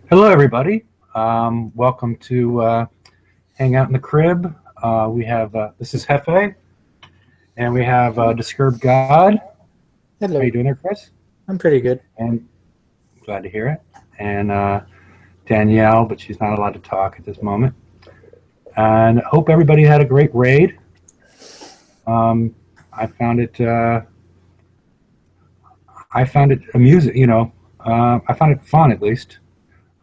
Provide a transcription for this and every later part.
Hello, everybody. Welcome to Hang Out in the Crib. We have this is Hefe, and we have Disturbed God. Hello. How you doing there, Chris? I'm pretty good. And glad to hear it. And Danielle, but she's not allowed to talk at this moment. And hope everybody had a great raid. I found it amusing. I found it fun, at least.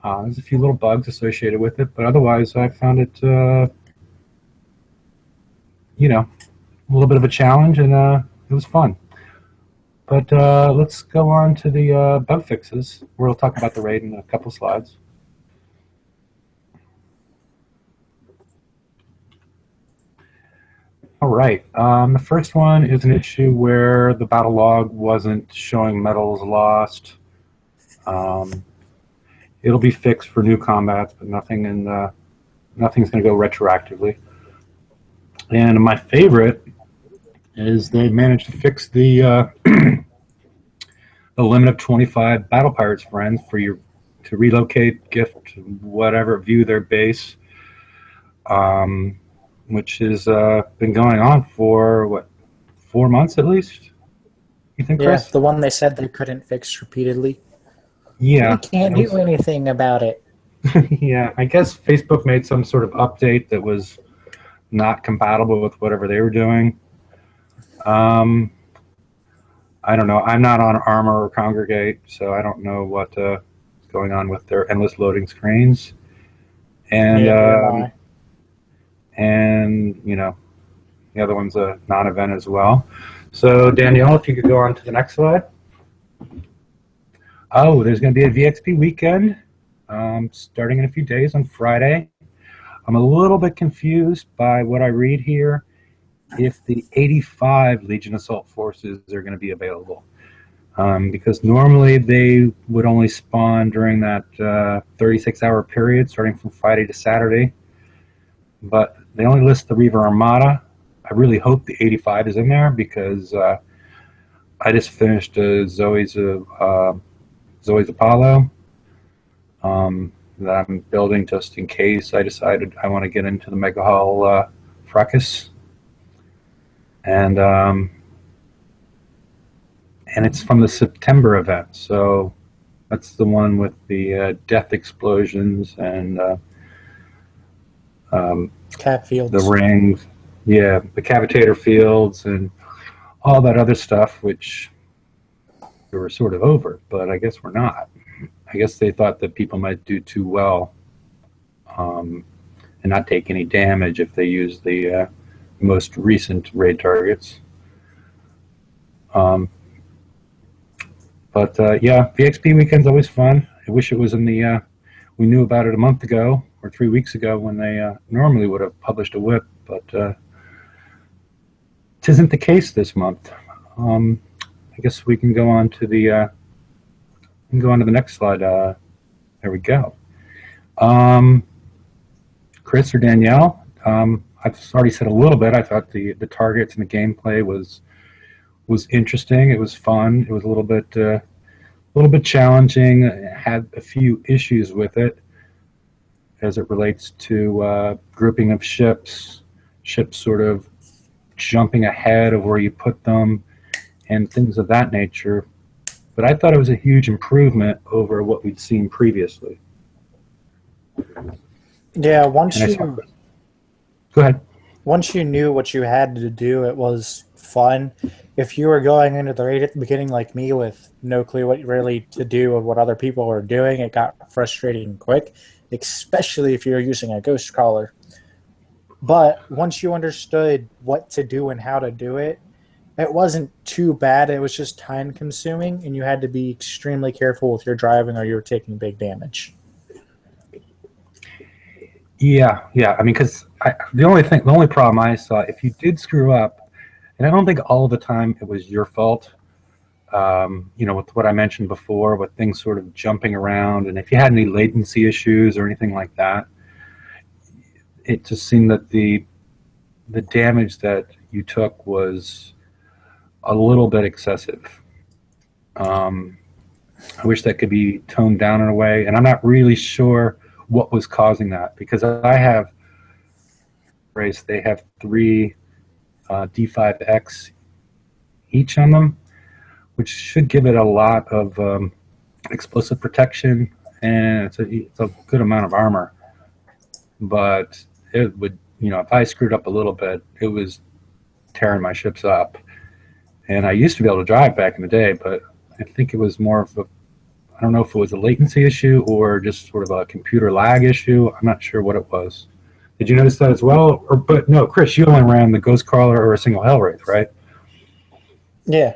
There's a few little bugs associated with it, but otherwise I found it, a little bit of a challenge, and it was fun. But let's go on to the bug fixes. We'll talk about the raid in a couple slides. All right. The first one is an issue where the battle log wasn't showing medals lost. It'll be fixed for new combats, but nothing's going to go retroactively. And my favorite is they managed to fix the the limit of 25 Battle Pirates friends for you to relocate, gift, whatever, view their base, which has been going on for, what, 4 months at least? You think, Chris? Yeah, the one they said they couldn't fix repeatedly. Yeah. We can't do anything about it. Yeah, I guess Facebook made some sort of update that was not compatible with whatever they were doing. I don't know. I'm not on Armor or Congregate, so I don't know what's going on with their endless loading screens. And the other one's a non-event as well. So Danielle, if you could go on to the next slide. Oh, there's going to be a VXP weekend starting in a few days on Friday. I'm a little bit confused by what I read here, if the 85 Legion Assault Forces are going to be available. Because normally they would only spawn during that 36-hour period starting from Friday to Saturday. But they only list the Reaver Armada. I really hope the 85 is in there because I just finished Zoe's Apollo that I'm building just in case I decided I want to get into the Mega Hull Fracas. And it's from the September event, so that's the one with the death explosions and Cap fields. The rings, yeah, the cavitator fields and all that other stuff, which we were sort of over, but I guess we're not. I guess they thought that people might do too well and not take any damage if they use the most recent raid targets. But yeah, VXP weekend's always fun. I wish it was in the, we knew about it a month ago or 3 weeks ago when they normally would have published a whip, but tisn't the case this month. I guess we can go on to the next slide. There we go. Chris or Danielle, I've already said a little bit. I thought the targets and the gameplay was interesting. It was fun. It was a little bit challenging. It had a few issues with it as it relates to grouping of ships sort of jumping ahead of where you put them, and things of that nature. But I thought it was a huge improvement over what we'd seen previously. Yeah, Go ahead. Once you knew what you had to do, it was fun. If you were going into the raid at the beginning like me with no clue what really to do or what other people were doing, it got frustrating quick, especially if you were using a ghost crawler. But once you understood what to do and how to do it, it wasn't too bad. It was just time consuming, and you had to be extremely careful with your driving or you were taking big damage. Yeah. I mean, because the only problem I saw, if you did screw up, and I don't think all the time it was your fault, with what I mentioned before, with things sort of jumping around, and if you had any latency issues or anything like that, it just seemed that the damage that you took was a little bit excessive. Um, I wish that could be toned down in a way, and I'm not really sure what was causing that, because I have race. They have three D5X each on them, which should give it a lot of explosive protection, and it's a good amount of armor. But it would, if I screwed up a little bit, it was tearing my ships up. And I used to be able to drive back in the day, but I think it was more of I don't know if it was a latency issue or just sort of a computer lag issue. I'm not sure what it was. Did you notice that as well? But no, Chris, you only ran the Ghost Crawler or a single Hellwraith, right? Yeah.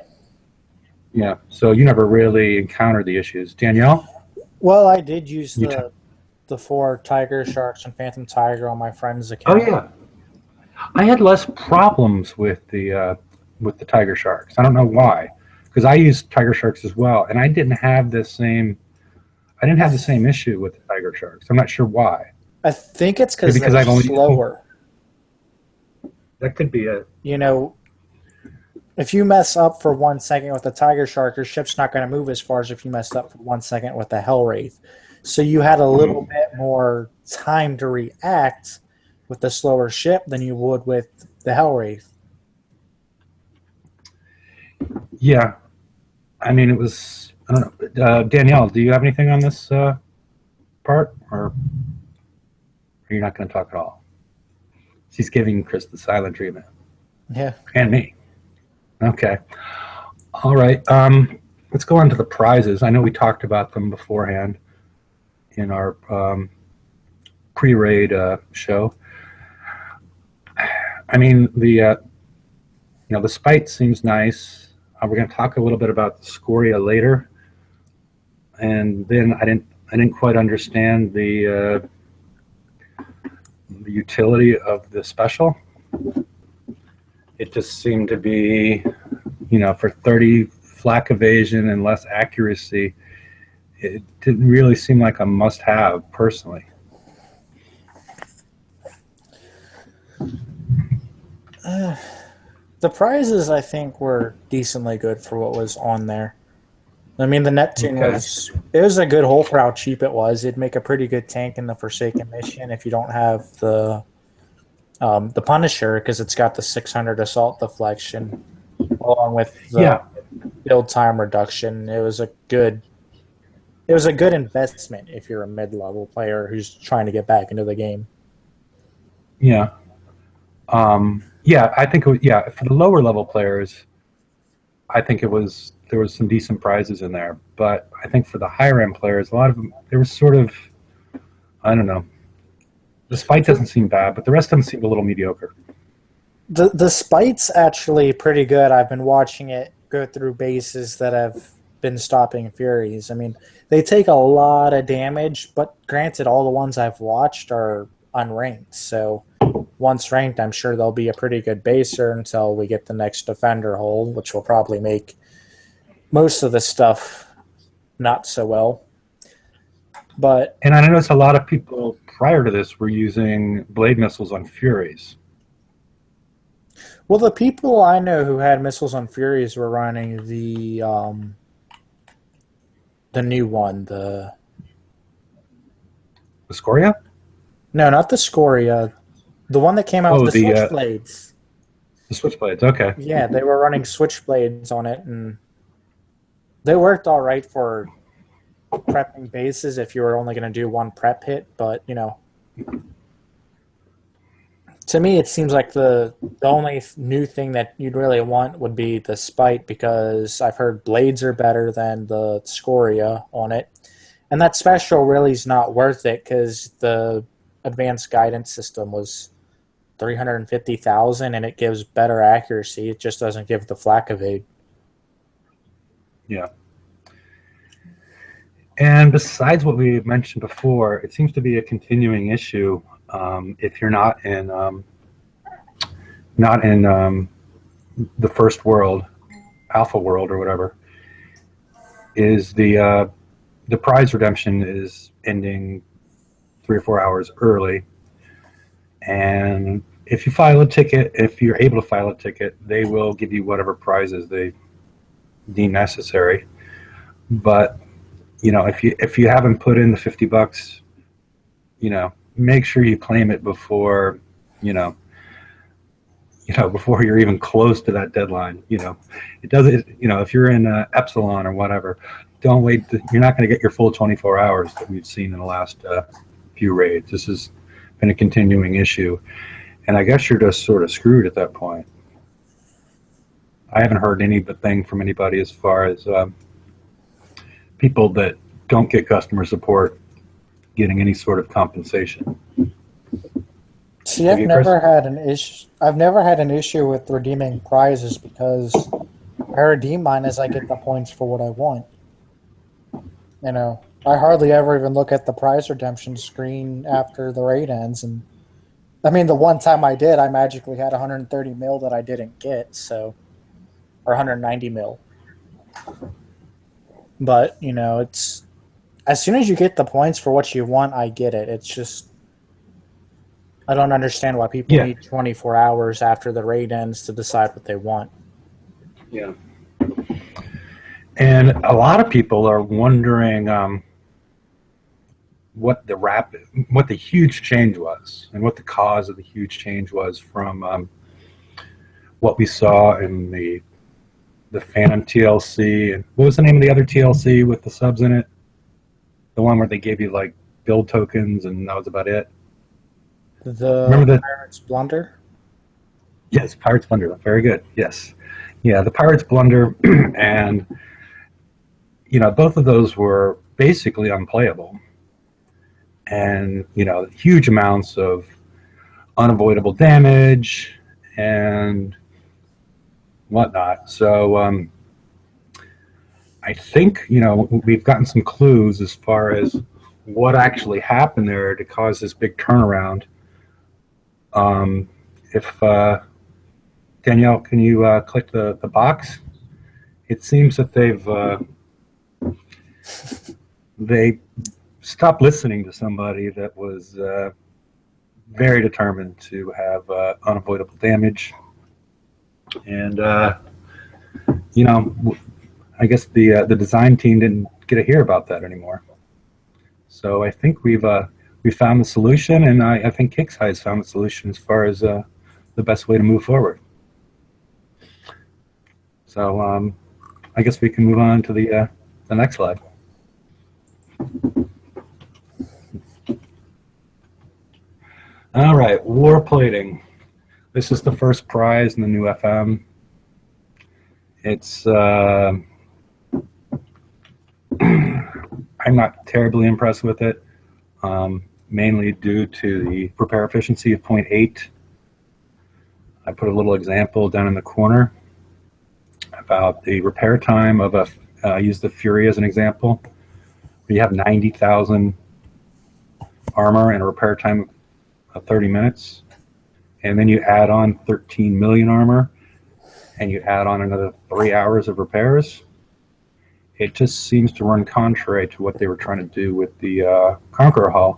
Yeah. So you never really encountered the issues. Danielle? Well, I did use the 4 Tiger Sharks and Phantom Tiger on my friend's account. Oh yeah. I had less problems with the Tiger Sharks. I don't know why, because I used Tiger Sharks as well, and I didn't have the same issue with the Tiger Sharks. I'm not sure why. I think it's because they're slower. That could be it. If you mess up for 1 second with the Tiger Shark, your ship's not going to move as far as if you messed up for 1 second with the Hellwraith. So you had a little bit more time to react with the slower ship than you would with the Hellwraith. Yeah. I mean, it was, I don't know. Danielle, do you have anything on this part? Or are you not going to talk at all? She's giving Chris the silent treatment. Yeah. And me. Okay. All right. Let's go on to the prizes. I know we talked about them beforehand in our pre-raid show. I mean, the Spite seems nice. We're going to talk a little bit about the Scoria later, and then I didn't quite understand the utility of the special. It just seemed to be, for 30 flak evasion and less accuracy, it didn't really seem like a must-have personally. The prizes, I think, were decently good for what was on there. I mean, the Neptune was a good hole for how cheap it was. It'd make a pretty good tank in the Forsaken mission if you don't have the Punisher, because it's got the 600 assault deflection along with the build time reduction. It was a good investment if you're a mid-level player who's trying to get back into the game. Yeah. I think for the lower level players, I think there was some decent prizes in there. But I think for the higher end players, a lot of them, there was sort of, I don't know. The Spite doesn't seem bad, but the rest of them seemed a little mediocre. The Spite's actually pretty good. I've been watching it go through bases that have been stopping Furies. I mean, they take a lot of damage, but granted, all the ones I've watched are unranked. So once ranked, I'm sure they'll be a pretty good baser until we get the next Defender hole, which will probably make most of the stuff not so well. And I noticed a lot of people prior to this were using blade missiles on Furies. Well, the people I know who had missiles on Furies were running the new one, the Scoria? No, not the Scoria. The one that came out with the Switchblades. The Switchblades, okay. Yeah, they were running Switchblades on it, and they worked all right for prepping bases if you were only going to do one prep hit, but, to me it seems like the only new thing that you'd really want would be the Spite, because I've heard blades are better than the Scoria on it, and that special really is not worth it because the advanced guidance system was 350,000 and it gives better accuracy. It just doesn't give the flak evade. Yeah. And besides what we mentioned before, it seems to be a continuing issue if you're not in the first world, alpha world or whatever. is the prize redemption is ending 3 or 4 hours early, and if you file a ticket, if you're able to file a ticket, they will give you whatever prizes they deem necessary. But if you haven't put in the $50, make sure you claim it before before you're even close to that deadline. It doesn't. If you're in Epsilon or whatever, don't wait. You're not going to get your full 24 hours that we've seen in the last few raids. This has been a continuing issue, and I guess you're just sort of screwed at that point. I haven't heard anything from anybody as far as people that don't get customer support getting any sort of compensation. See, I've never had an issue with redeeming prizes because I redeem mine as I get the points for what I want. I hardly ever even look at the prize redemption screen after the raid ends, and I mean, the one time I did, I magically had 130 mil that I didn't get, or 190 mil. But it's as soon as you get the points for what you want, I get it. It's just I don't understand why people need 24 hours after the raid ends to decide what they want. Yeah. And a lot of people are wondering what the huge change was, and what the cause of the huge change was from what we saw in the Phantom TLC. And what was the name of the other TLC with the subs in it? The one where they gave you like build tokens and that was about it. Remember the Pirate's Blunder? Yes, Pirate's Blunder. Very good. Yes. Yeah, the Pirate's Blunder, and both of those were basically unplayable. And, huge amounts of unavoidable damage and whatnot. So I think, we've gotten some clues as far as what actually happened there to cause this big turnaround. If Danielle, can you click the box? It seems that they stopped listening to somebody that was very determined to have unavoidable damage, and I guess the design team didn't get to hear about that anymore. So I think we found the solution, and I think Kix has found the solution as far as the best way to move forward. So I guess we can move on to the next slide. All right, war plating. This is the first prize in the new FM. It's I'm not terribly impressed with it, mainly due to the repair efficiency of 0.8. I put a little example down in the corner about the repair time of I use the Fury as an example. You have 90,000 armor and a repair time of 30 minutes, and then you add on 13 million armor, and you add on another 3 hours of repairs. It just seems to run contrary to what they were trying to do with the Conqueror Hull,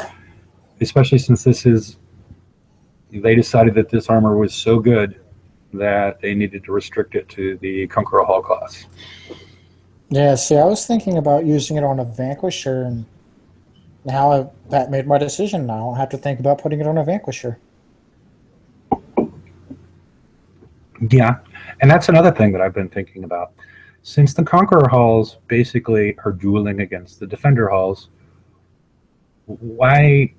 especially since they decided that this armor was so good that they needed to restrict it to the Conqueror Hull class. Yeah, see, I was thinking about using it on a Vanquisher, and now that made my decision. Now I have to think about putting it on a Vanquisher. Yeah, and that's another thing that I've been thinking about. Since the Conqueror Hulls basically are dueling against the Defender Hulls, why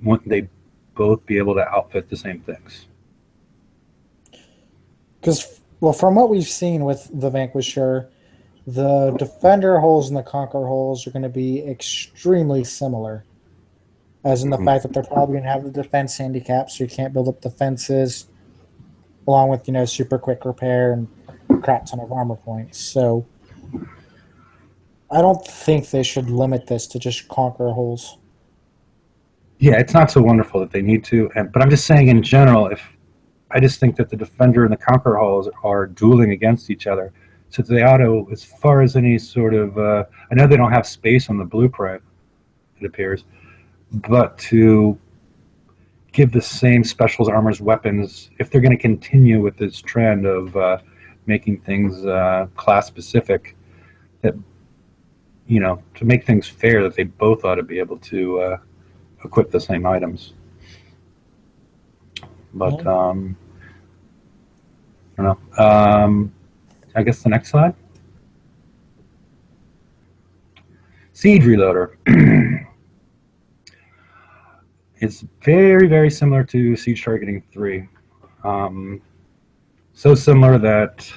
wouldn't they both be able to outfit the same things? Because, well, from what we've seen with the Vanquisher, the Defender Hulls and the Conqueror Hulls are going to be extremely similar, as in the fact that they're probably going to have the defense handicap, so you can't build up defenses, along with, super quick repair and a crap ton of armor points. So I don't think they should limit this to just Conqueror Hulls. Yeah, it's not so wonderful that they need to, but I'm just saying in general, I just think that the Defender and the Conqueror Hulls are dueling against each other, So they auto, as far as any sort of, I know they don't have space on the blueprint, it appears, but to give the same specials, armors, weapons, if they're going to continue with this trend of making things class specific, that, you know, to make things fair, that they both ought to be able to equip the same items. But I don't know. I guess the next slide. Siege Reloader. It's very, very similar to Siege Targeting 3. So similar that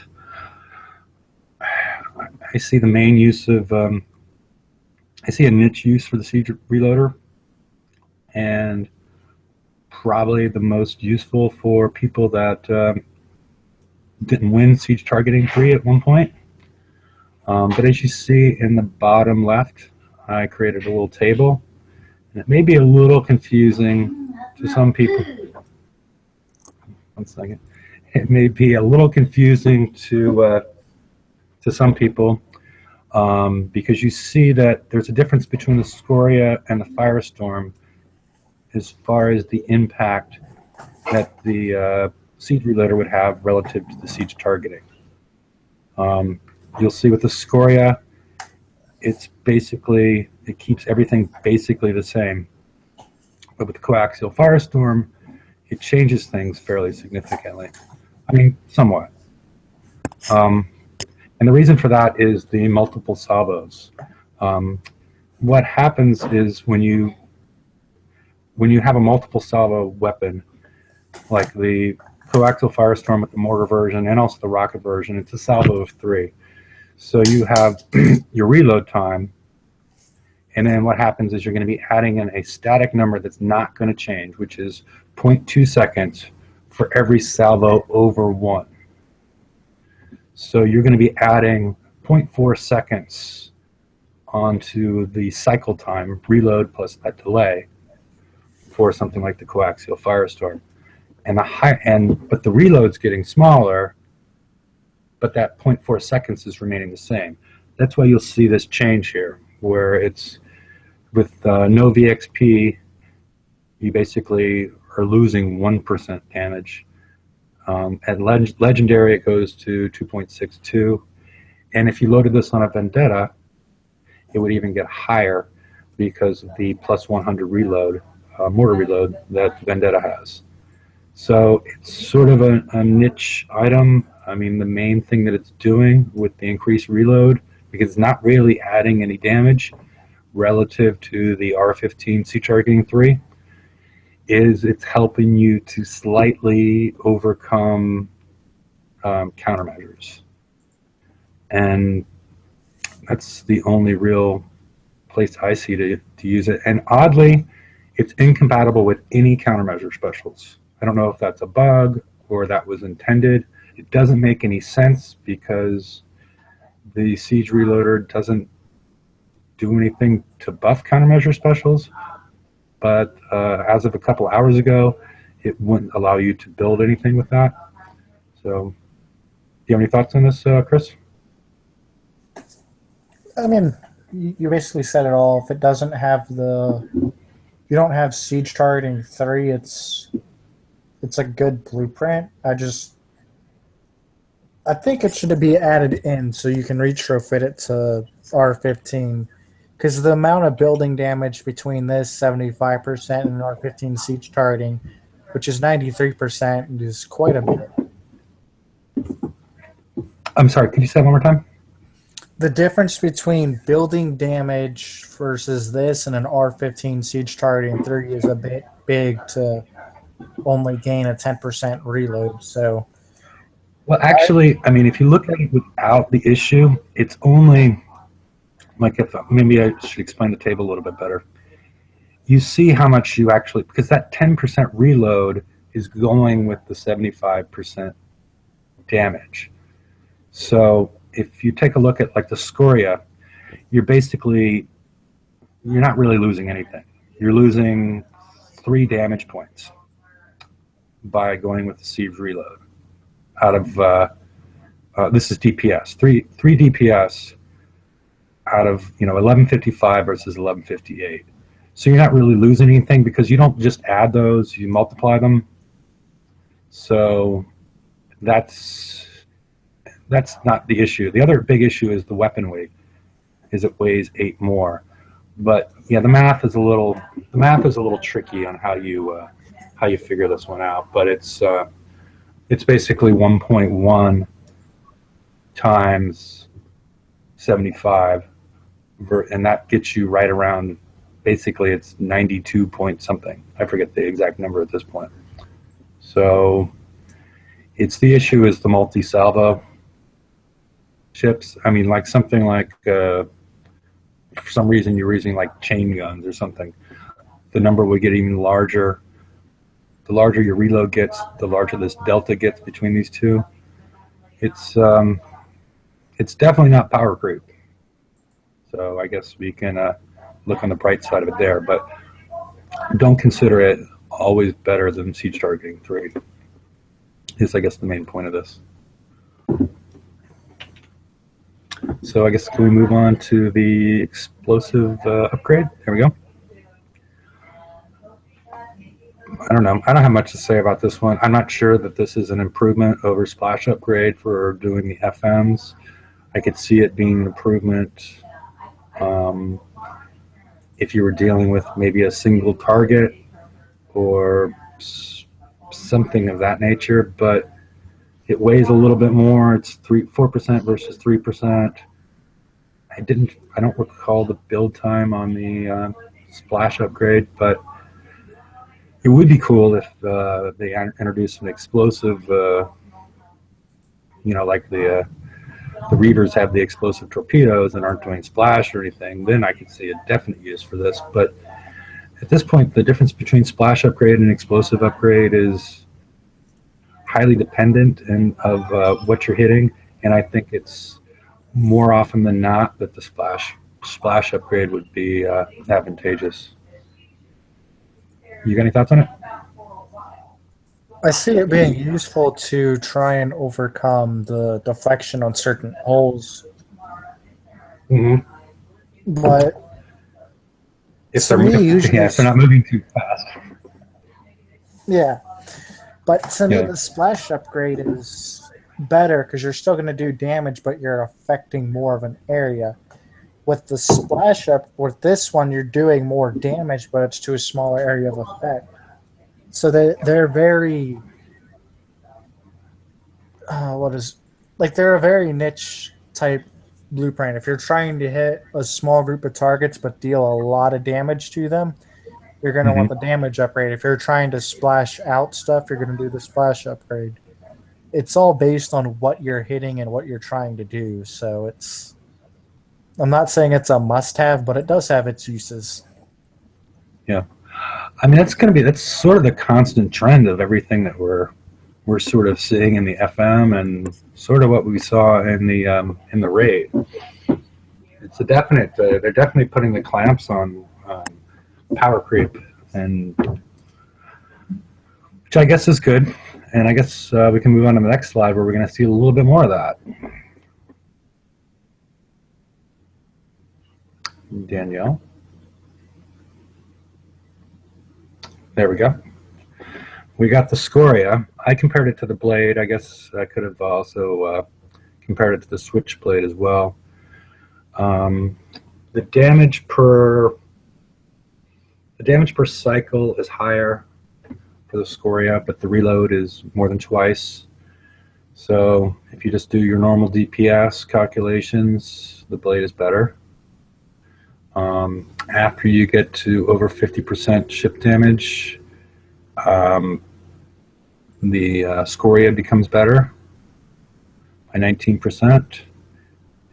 I see the main use of, I see a niche use for the Siege Reloader, and probably the most useful for people that didn't win Siege Targeting 3 at one point. But as you see in the bottom left, I created a little table. And it may be a little confusing to some people. One second. It may be a little confusing to some people because you see that there's a difference between the Scoria and the Firestorm as far as the impact that the Siege Reloader would have relative to the Siege Targeting. You'll see with the Scoria, it's basically, it keeps everything basically the same. But with the Coaxial Firestorm, it changes things fairly significantly. I mean, somewhat. And the reason for that is the multiple salvos. What happens is when you have a multiple salvo weapon, like the Coaxial Firestorm with the mortar version and also the rocket version, it's a salvo of 3. So you have your reload time, and then what happens is you're going to be adding in a static number that's not going to change, which is 0.2 seconds for every salvo over 1. So you're going to be adding 0.4 seconds onto the cycle time, reload plus that delay, for something like the Coaxial Firestorm. But the reload's getting smaller, but that 0.4 seconds is remaining the same. That's why you'll see this change here, where it's with no VXP, you basically are losing 1% damage. At Legendary, it goes to 2.62. And if you loaded this on a Vendetta, it would even get higher because of the plus 100 reload, mortar reload that Vendetta has. So it's sort of a niche item. I mean, the main thing that it's doing with the increased reload, because it's not really adding any damage relative to the R15 Siege Targeting 3, is it's helping you to slightly overcome countermeasures. And that's the only real place I see to use it. And oddly, it's incompatible with any countermeasure specials. I don't know if that's a bug or that was intended. It doesn't make any sense because the Siege Reloader doesn't do anything to buff countermeasure specials, but as of a couple hours ago, it wouldn't allow you to build anything with that. So, do you have any thoughts on this, Chris? I mean, you basically said it all. If it doesn't have you don't have Siege Targeting 3, it's a good blueprint. I think it should be added in so you can retrofit it to R15, because the amount of building damage between this 75% and R15 Siege Targeting, which is 93%, is quite a bit. I'm sorry, could you say that one more time? The difference between building damage versus this and an R15 Siege Targeting 3 is a bit big to only gain a 10% reload. So, well, actually, I mean, if you look at it without the issue, it's only like, if maybe I should explain the table a little bit better. You see how much you actually, because that 10% reload is going with the 75% damage. So if you take a look at like the Scoria, you're not really losing anything. You're losing 3 damage points by going with the Siege Reload out of This is DPS, three DPS out of 1155 versus 1158. So you're not really losing anything because you don't just add those, you multiply them. So that's not the issue. The other big issue is the weapon weight, is it weighs 8 more. But yeah, the math is a little tricky on how you figure this one out. But it's basically 1.1 times 75, and that gets you right around. Basically, it's 92 point something. I forget the exact number at this point. So it's the issue is the multi-salvo chips. I mean, like something like for some reason you're using like chain guns or something. The number would get even larger. The larger your reload gets, the larger this delta gets between these two. It's definitely not power creep. So I guess we can look on the bright side of it there, but don't consider it always better than siege targeting 3. Is I guess the main point of this. So I guess can we move on to the explosive upgrade? There we go. I don't know. I don't have much to say about this one. I'm not sure that this is an improvement over splash upgrade for doing the FMs. I could see it being an improvement if you were dealing with maybe a single target or something of that nature, but it weighs a little bit more. It's 4% versus 3%. I don't recall the build time on the splash upgrade, but it would be cool if they introduced an explosive, like the Reavers have the explosive torpedoes and aren't doing splash or anything. Then I could see a definite use for this. But at this point, the difference between splash upgrade and explosive upgrade is highly dependent of what you're hitting, and I think it's more often than not that the splash upgrade would be advantageous. You got any thoughts on it? I see it being useful to try and overcome the deflection on certain holes. Mm-hmm. But if they're not moving too fast. Yeah. But to me, the splash upgrade is better because you're still going to do damage, but you're affecting more of an area. With the splash up, with this one, you're doing more damage, but it's to a smaller area of effect. So they're very, they're a very niche type blueprint. If you're trying to hit a small group of targets but deal a lot of damage to them, you're going to want the damage upgrade. If you're trying to splash out stuff, you're going to do the splash upgrade. It's all based on what you're hitting and what you're trying to do. So I'm not saying it's a must-have, but it does have its uses. Yeah. I mean, that's sort of the constant trend of everything that we're sort of seeing in the FM and sort of what we saw in the raid. It's a definite. They're definitely putting the clamps on power creep, and which I guess is good. And I guess we can move on to the next slide where we're going to see a little bit more of that. Danielle. There we go. We got the Scoria. I compared it to the blade. I guess I could have also compared it to the switchblade as well. The damage per cycle is higher for the Scoria, but the reload is more than twice. So if you just do your normal DPS calculations, the blade is better. After you get to over 50% ship damage, the Scoria becomes better by 19%.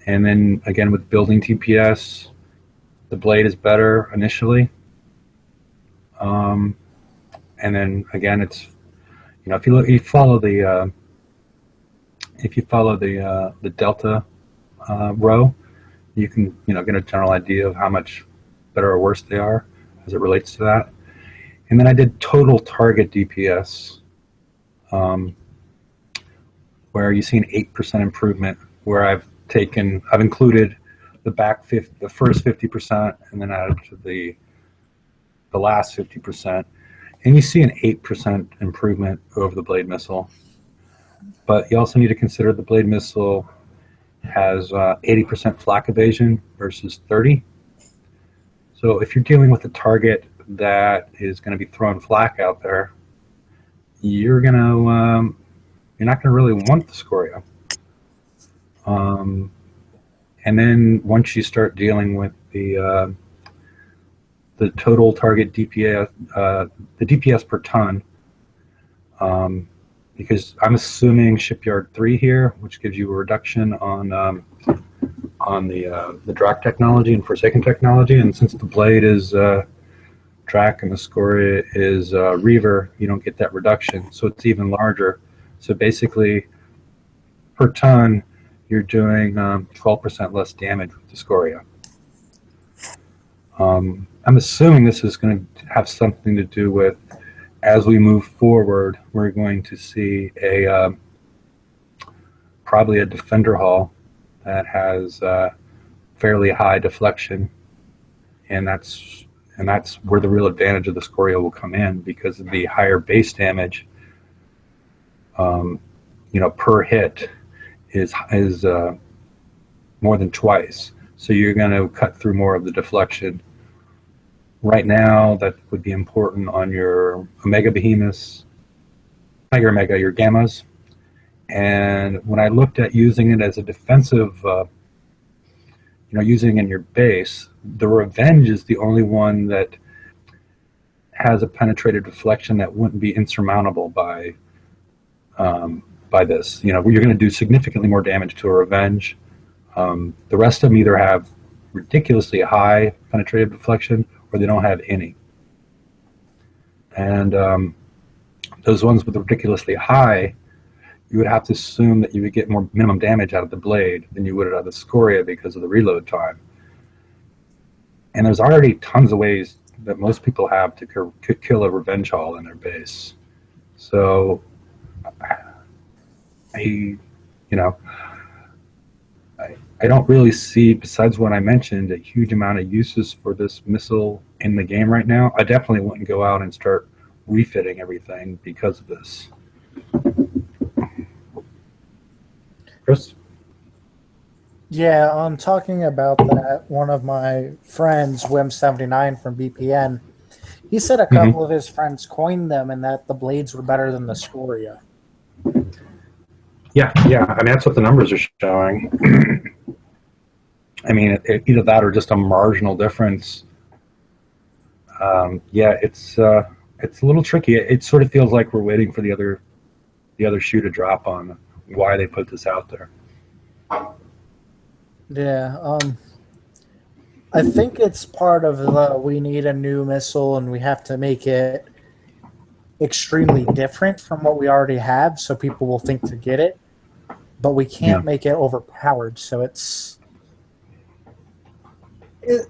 And then again with building DPS, the blade is better initially. And then again, it's if you follow the delta row, you can get a general idea of how much better or worse they are as it relates to that. And then I did total target DPS, where you see an 8% improvement, where I've included the first 50% and then added to the last 50%, and you see an 8% improvement over the blade missile. But you also need to consider the blade missile has 80% flak evasion versus 30. So if you're dealing with a target that is going to be throwing flak out there, you're not going to really want the Scoria. And then once you start dealing with the total target DPS, the DPS per ton, because I'm assuming shipyard 3 here, which gives you a reduction on the Drac technology and Forsaken technology, and since the blade is Drac and the Scoria is Reaver, you don't get that reduction, so it's even larger. So basically, per ton, you're doing 12% less damage with the Scoria. I'm assuming this is going to have something to do with, as we move forward, we're going to see probably a defender hull that has fairly high deflection, and that's where the real advantage of the Scoria will come in, because of the higher base damage. Per hit is more than twice, so you're going to cut through more of the deflection. Right now, that would be important on your Omega Behemoths, not your Omega, your Gammas. And when I looked at using it as a defensive, using it in your base, the Revenge is the only one that has a penetrated deflection that wouldn't be insurmountable by this. You're going to do significantly more damage to a Revenge. The rest of them either have ridiculously high penetrative deflection or they don't have any. And those ones with ridiculously high, you would have to assume that you would get more minimum damage out of the blade than you would out of the Scoria because of the reload time. And there's already tons of ways that most people have to kill a Revenge hull in their base. So, I don't really see, besides what I mentioned, a huge amount of uses for this missile in the game right now. I definitely wouldn't go out and start refitting everything because of this. Chris? Yeah, I'm talking about that. One of my friends, Wim79 from BPN, he said a couple of his friends coined them and that the blades were better than the Scoria. Yeah. I mean, that's what the numbers are showing. I mean, either that or just a marginal difference. It's a little tricky. It sort of feels like we're waiting for the other shoe to drop on why they put this out there. Yeah, I think it's part of the we need a new missile and we have to make it extremely different from what we already have so people will think to get it, but we can't make it overpowered, so it's a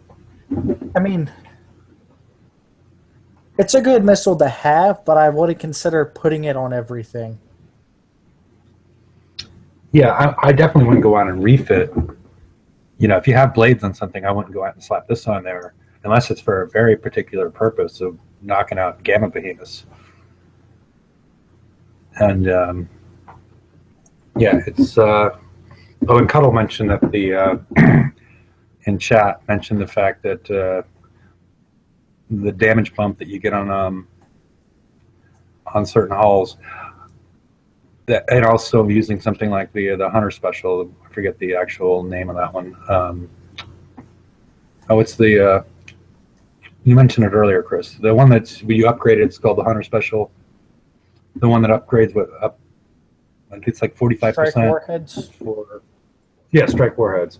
good missile to have, but I wouldn't consider putting it on everything. Yeah, I definitely wouldn't go out and refit. If you have blades on something, I wouldn't go out and slap this on there unless it's for a very particular purpose of knocking out Gamma Behemoths. And it's. And Cuddle mentioned that in chat mentioned the fact that the damage bump that you get on certain hulls. And also using something like the Hunter Special. I forget the actual name of that one. It's the you mentioned it earlier, Chris. The one that's when you upgrade it, it's called the Hunter Special. The one that upgrades it's like 45%. Strike warheads. Strike warheads.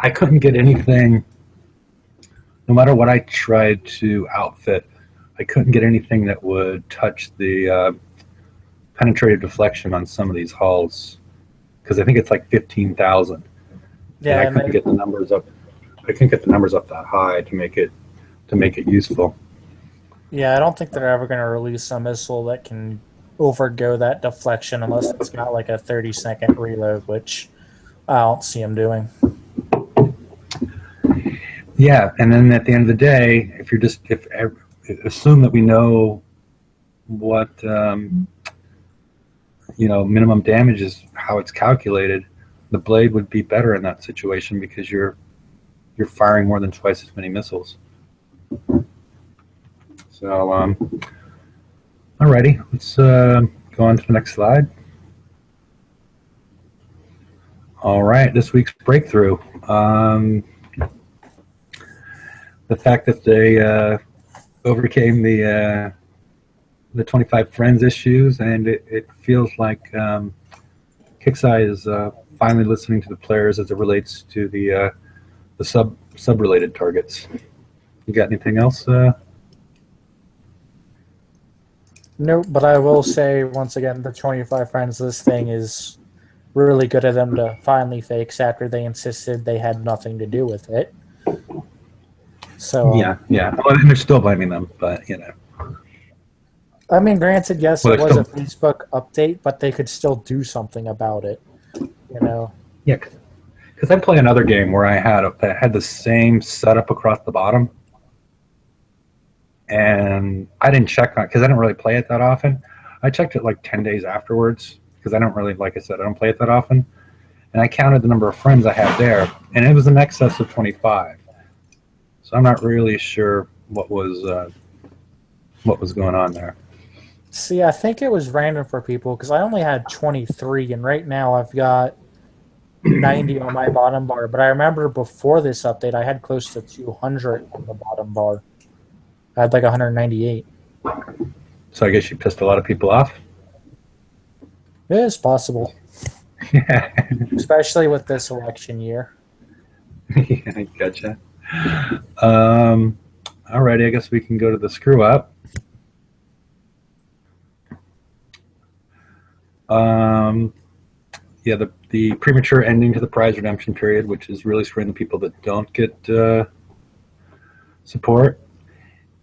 I couldn't get anything. No matter what I tried to outfit, I couldn't get anything that would touch the penetrative deflection on some of these hulls, because I think it's like 15,000. Yeah, I couldn't get the numbers up. I couldn't get the numbers up that high to make it useful. Yeah, I don't think they're ever going to release a missile that can overgo that deflection unless it's got like a 30-second reload, which I don't see them doing. Yeah, and then at the end of the day, if you're just assume that we know what minimum damage is, how it's calculated, the blade would be better in that situation because you're firing more than twice as many missiles. So, alrighty, let's go on to the next slide. All right, this week's breakthrough. The fact that they overcame the 25 friends issues, and it feels like Kixeye is finally listening to the players as it relates to the sub-related targets. You got anything else? Nope, but I will say once again, the 25 friends, this thing is really good of them to finally fix after they insisted they had nothing to do with it. So yeah. Well, and they're still blaming them, but I mean, granted, yes, it was a Facebook update, but they could still do something about it. Yeah, because I play another game where I had the same setup across the bottom, and I didn't check on it because I don't really play it that often. I checked it like 10 days afterwards because I don't really, like I said, I don't play it that often, and I counted the number of friends I had there, and it was in excess of 25. So I'm not really sure what was going on there. See, I think it was random for people because I only had 23, and right now I've got 90 on my bottom bar. But I remember before this update, I had close to 200 on the bottom bar. I had like 198. So I guess you pissed a lot of people off? It is possible. Yeah. Especially with this election year. Yeah, I gotcha. Alrighty, I guess we can go to the screw up. Yeah, the premature ending to the prize redemption period, which is really screwing the people that don't get support.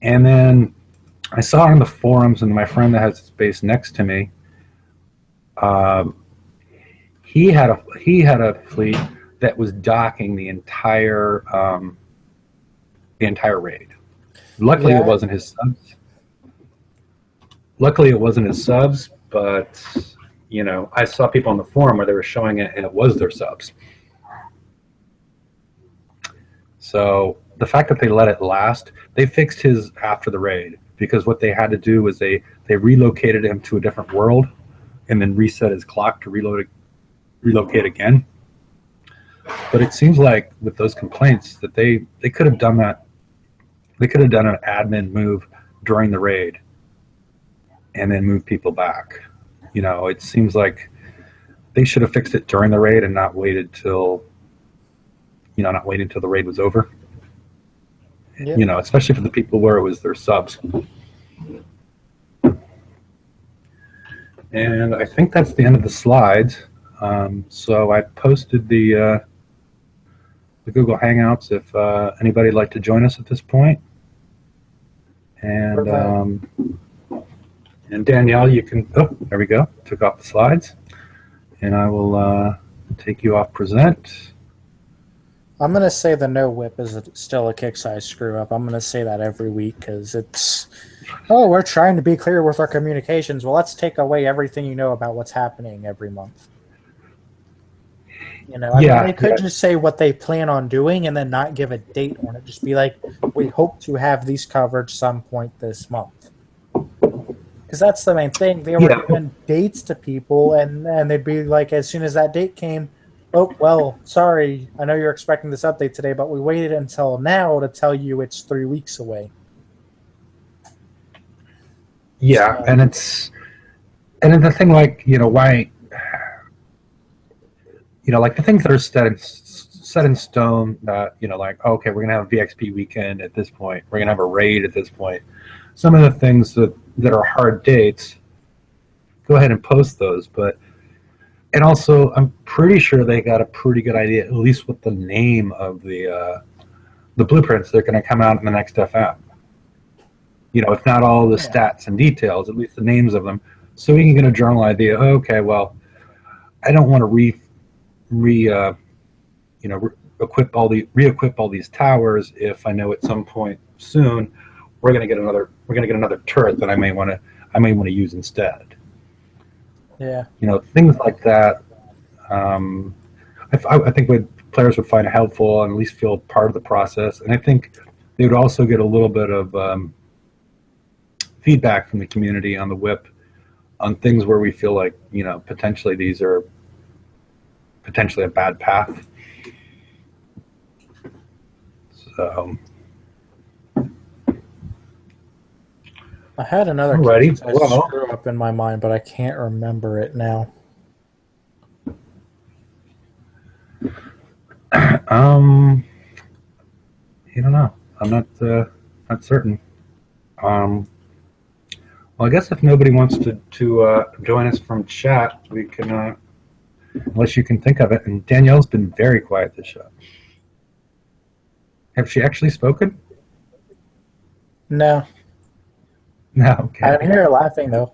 And then I saw on the forums, and my friend that has his base next to me, he had a fleet that was docking the entire raid. Luckily, It wasn't his subs. But I saw people on the forum where they were showing it, and it was their subs. So the fact that they let it last, they fixed his after the raid, because what they had to do was they relocated him to a different world and then reset his clock to relocate again. But it seems like with those complaints that they could have done that. They could have done an admin move during the raid and then moved people back. It seems like they should have fixed it during the raid and not waited till the raid was over. Yep. Especially for the people where it was their subs. And I think that's the end of the slides. So I posted the Google Hangouts if anybody'd like to join us at this point. And Danielle, you can. Oh, there we go. Took off the slides, and I will take you off present. I'm going to say the no whip is still a kick size screw up. I'm going to say that every week because it's, we're trying to be clear with our communications. Well, let's take away everything you know about what's happening every month. They could just say what they plan on doing and then not give a date on it. Just be like, we hope to have these covered some point this month. Because that's the main thing. They were giving dates to people, and they'd be like, as soon as that date came, oh, well, sorry, I know you're expecting this update today, but we waited until now to tell you it's 3 weeks away. Yeah, so, and then the thing, like, why, like the things that are set in stone that, like, okay, we're going to have a VXP weekend at this point. We're going to have a raid at this point. Some of the things that are hard dates, go ahead and post those. And also, I'm pretty sure they got a pretty good idea, at least with the name of the blueprints that are going to come out in the next FM. If not all the stats and details, at least the names of them, so we can get a general idea. Okay, well, I don't want to equip all these towers if I know at some point soon we're going to get another turret that I may want to use instead. Yeah. Things like that. I think players would find it helpful and at least feel part of the process. And I think they would also get a little bit of feedback from the community on the whip on things where we feel like potentially these are potentially a bad path. So I had another screw up in my mind, but I can't remember it now. You don't know. I'm not certain. Well, I guess if nobody wants to join us from chat, we can, unless you can think of it. And Danielle's been very quiet this show. Have she actually spoken? No. No. Okay. I hear her laughing though.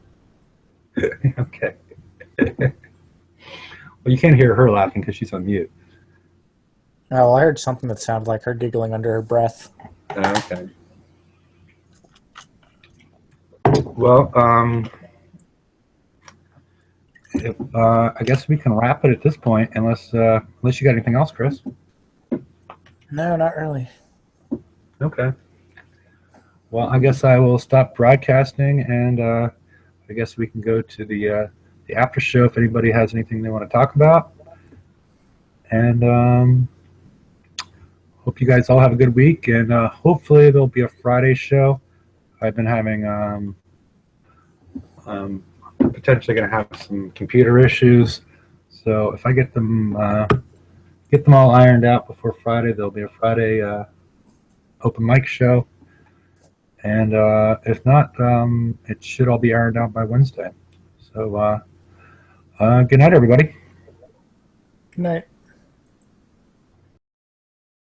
Okay. Well, you can't hear her laughing because she's on mute. Oh, I heard something that sounded like her giggling under her breath. Okay. Well, I guess we can wrap it at this point, unless you got anything else, Chris. No, not really. Okay. Well, I guess I will stop broadcasting, and I guess we can go to the after show if anybody has anything they want to talk about. And hope you guys all have a good week, and hopefully there'll be a Friday show. I've been having potentially going to have some computer issues, so if I get them all ironed out before Friday, there'll be a Friday open mic show. And if not, it should all be ironed out by Wednesday. So good night, everybody. Good night.